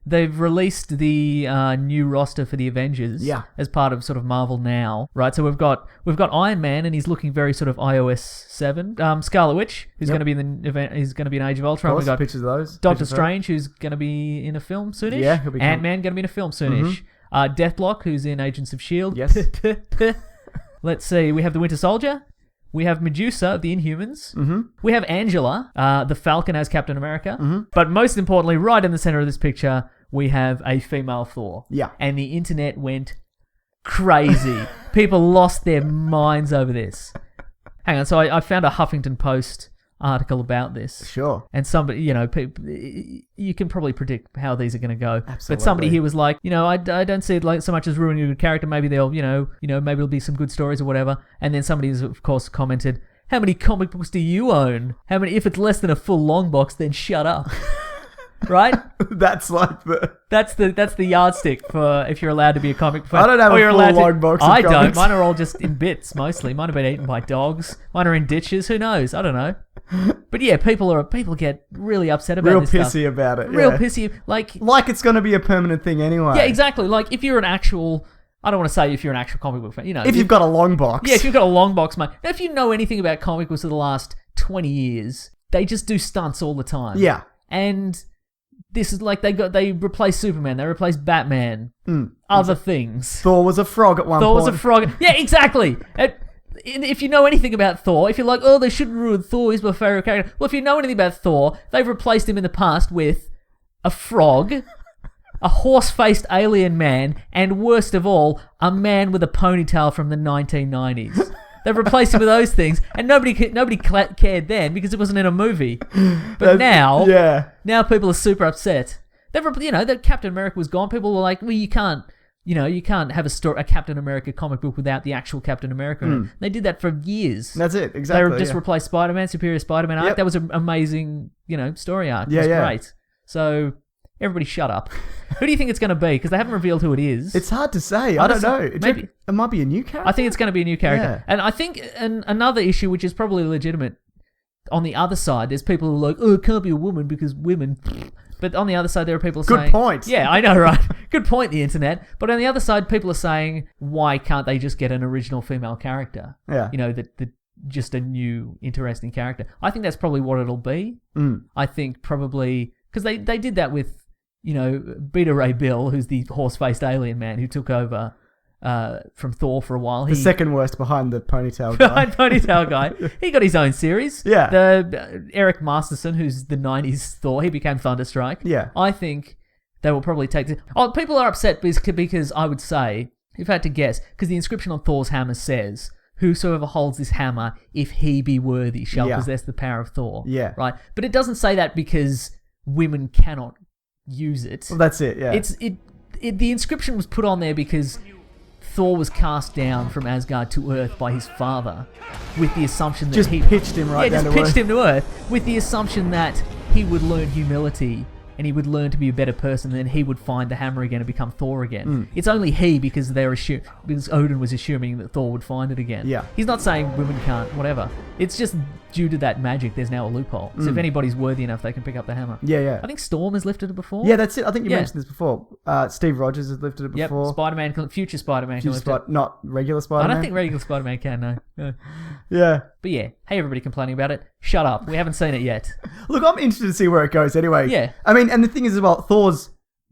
they've released the new roster for the Avengers as part of sort of Marvel Now, right? So we've got Iron Man, and he's looking very sort of iOS 7. Scarlet Witch, who's going to be in the event, he's going to be in Age of Ultron. We've got pictures of those. Doctor Strange, who's going to be in a film soonish. Yeah, he'll be. Ant-Man going to be in a film soonish. Deathlock, who's in Agents of S.H.I.E.L.D. Yes. Let's see. We have the Winter Soldier. We have Medusa of the Inhumans. We have Angela, the Falcon as Captain America. But most importantly, right in the center of this picture, we have a female Thor. Yeah. And the internet went crazy. People lost their minds over this. Hang on. So I found a Huffington Post article about this. Sure. And somebody, you can probably predict how these are going to go. Absolutely. But somebody here was like, I don't see it like so much as ruining a good character. Maybe they'll, maybe there'll be some good stories or whatever. And then somebody has, of course, commented, how many comic books do you own? How many? If it's less than a full long box, then shut up. Right? That's like that's the yardstick for if you're allowed to be a comic book fan. I don't have a full long box of I don't. comics. Mine are all just in bits mostly. Mine have been eaten by dogs. Mine are in ditches. Who knows? I don't know. But yeah, people get really upset about real this pissy stuff. about it. Real yeah. pissy. Like it's going to be a permanent thing anyway. Yeah, exactly. Like if you're an actual, I don't want to say if you're an actual comic book fan. If you've got a long box. Yeah, if you've got a long box, mate. Now, if you know anything about comic books of the last 20 years, they just do stunts all the time. Yeah. And this is like they replaced Superman, they replaced Batman, other things. Thor was a frog at one point. Thor was a frog. Yeah, exactly. If you know anything about Thor, if you're like, oh, they shouldn't ruin Thor, he's my favorite character. Well, if you know anything about Thor, they've replaced him in the past with a frog, a horse-faced alien man, and worst of all, a man with a ponytail from the 1990s. They've replaced him with those things, and nobody cared then because it wasn't in a movie. But now people are super upset. That Captain America was gone. People were like, well, you can't have a Captain America comic book without the actual Captain America in it. They did that for years. That's it, exactly. They just replaced Spider-Man, Superior Spider-Man arc. That was an amazing, story arc. It was great. So everybody shut up. Who do you think it's going to be? Because they haven't revealed who it is. It's hard to say. I don't know. Maybe it might be a new character. I think it's going to be a new character. Yeah. And I think another issue, which is probably legitimate, on the other side, there's people who are like, oh, it can't be a woman because women... But on the other side, there are people saying... Good point. Yeah, I know, right? Good point, the internet. But on the other side, people are saying, why can't they just get an original female character? Yeah. That just a new, interesting character. I think that's probably what it'll be. I think probably... Because they did that with, Beta Ray Bill, who's the horse-faced alien man who took over... from Thor for a while. The second worst behind the ponytail guy. Behind ponytail guy. He got his own series. Yeah. The Eric Masterson, who's the 90s Thor, he became Thunderstrike. Yeah. I think they will probably take... people are upset because I would say, if I had to guess, because the inscription on Thor's hammer says, whosoever holds this hammer, if he be worthy, shall possess the power of Thor. Yeah. Right? But it doesn't say that because women cannot use it. Well, that's it, yeah. The inscription was put on there because... Thor was cast down from Asgard to Earth by his father with the assumption that he pitched him right down to Earth. Yeah, just pitched him to Earth with the assumption that he would learn humility and he would learn to be a better person, and then he would find the hammer again and become Thor again. It's only he because because Odin was assuming that Thor would find it again. Yeah. He's not saying women can't, whatever. It's just due to that magic, there's now a loophole. So if anybody's worthy enough, they can pick up the hammer. Yeah, yeah. I think Storm has lifted it before. Yeah, that's it. I think you mentioned this before. Steve Rogers has lifted it before. Yep, Spider-Man, future Spider-Man can lift it. Not regular Spider-Man. I don't think regular Spider-Man can, no. Yeah. But yeah, hey everybody complaining about it. Shut up. We haven't seen it yet. Look, I'm interested to see where it goes anyway. Yeah. I mean, and the thing is about Thor's,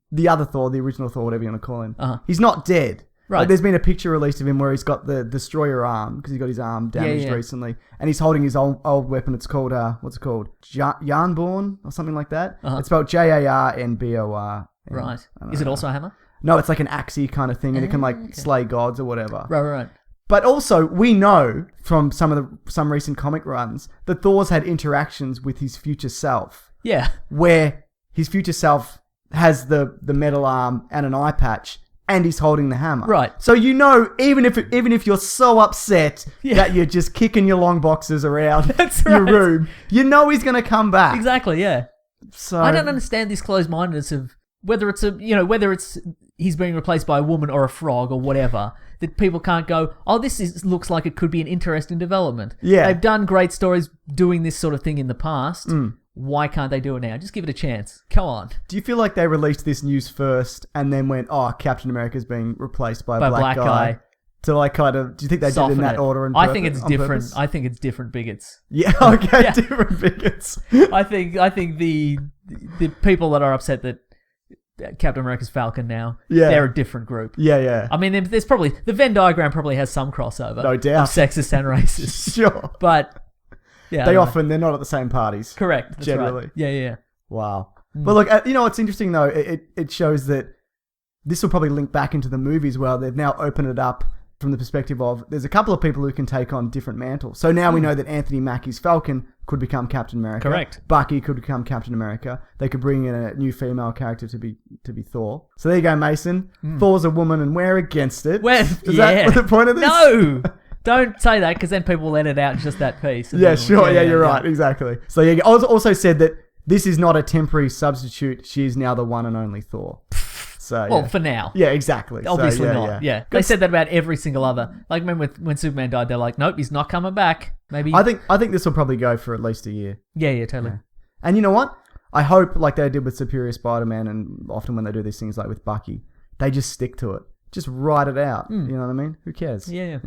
the other Thor, the original Thor, whatever you want to call him, he's not dead. Right. Like, there's been a picture released of him where he's got the destroyer arm, because he got his arm damaged recently, and he's holding his old weapon. It's called, what's it called? Yarnborn or something like that. It's spelled Jarnbor. Right. Is it also a hammer? No, it's like an axey kind of thing, and it can slay gods or whatever. Right. But also, we know from some recent comic runs that Thor's had interactions with his future self. Yeah. Where his future self has the metal arm and an eye patch, and he's holding the hammer. Right. So even if you're so upset that you're just kicking your long boxes around your room, you know he's going to come back. Exactly, yeah. So I don't understand this closed-mindedness of whether it's he's being replaced by a woman or a frog or whatever, that people can't go, oh, looks like it could be an interesting development. Yeah. They've done great stories doing this sort of thing in the past. Why can't they do it now? Just give it a chance. Come on. Do you feel like they released this news first and then went, oh, Captain America's being replaced by a black guy? To like kind of, do you think they did it in that order? I think it's different. I think it's different bigots. Yeah, okay, different bigots. I think the people that are upset that Captain America's Falcon now, they're a different group. Yeah. I mean, there's probably, the Venn diagram probably has some crossover. No doubt. Of sexist and racist. Sure. But, yeah. They're not at the same parties. Correct. That's generally. Right. Yeah. Wow. But look, you know what's interesting though? It shows that this will probably link back into the movies where they've now opened it up from the perspective of there's a couple of people who can take on different mantles. So now we know that Anthony Mackie's Falcon could become Captain America. Correct. Bucky could become Captain America. They could bring in a new female character to be Thor. So there you go, Mason. Thor's a woman and we're against it. Is that the point of this? No! Don't say that because then people will edit out just that piece. Yeah, sure. Yeah, you're right. Exactly. So yeah, also said that this is not a temporary substitute. She is now the one and only Thor. So, well, for now. Yeah, exactly. Obviously not. Yeah. They said that about every single other. Like, remember when Superman died, they're like, nope, he's not coming back. Maybe. I think this will probably go for at least a year. Yeah, totally. Yeah. And you know what? I hope, like they did with Superior Spider-Man, and often when they do these things like with Bucky, they just stick to it. Just write it out. You know what I mean? Who cares? Yeah.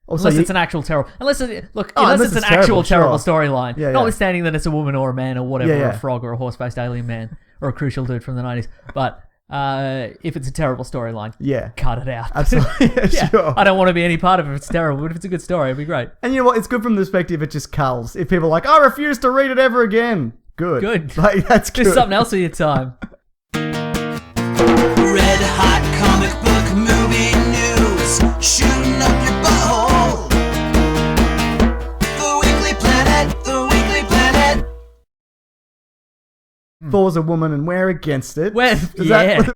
Also, unless it's an actual terrible... Unless it's an actual terrible storyline. Yeah, notwithstanding that it's a woman or a man or whatever, or a frog or a horse-faced alien man, or a crucial dude from the 90s. But... if it's a terrible storyline, cut it out. Absolutely, sure. I don't want to be any part of it if it's terrible, but if it's a good story, it'd be great. And you know what? It's good from the perspective it just culls. If people are like, I refuse to read it ever again. Good. Like, that's good. Just something else with your time. Red hot comic book movie news, shooting up your butthole. The Weekly Planet. Thor's a woman and we're against it. Well,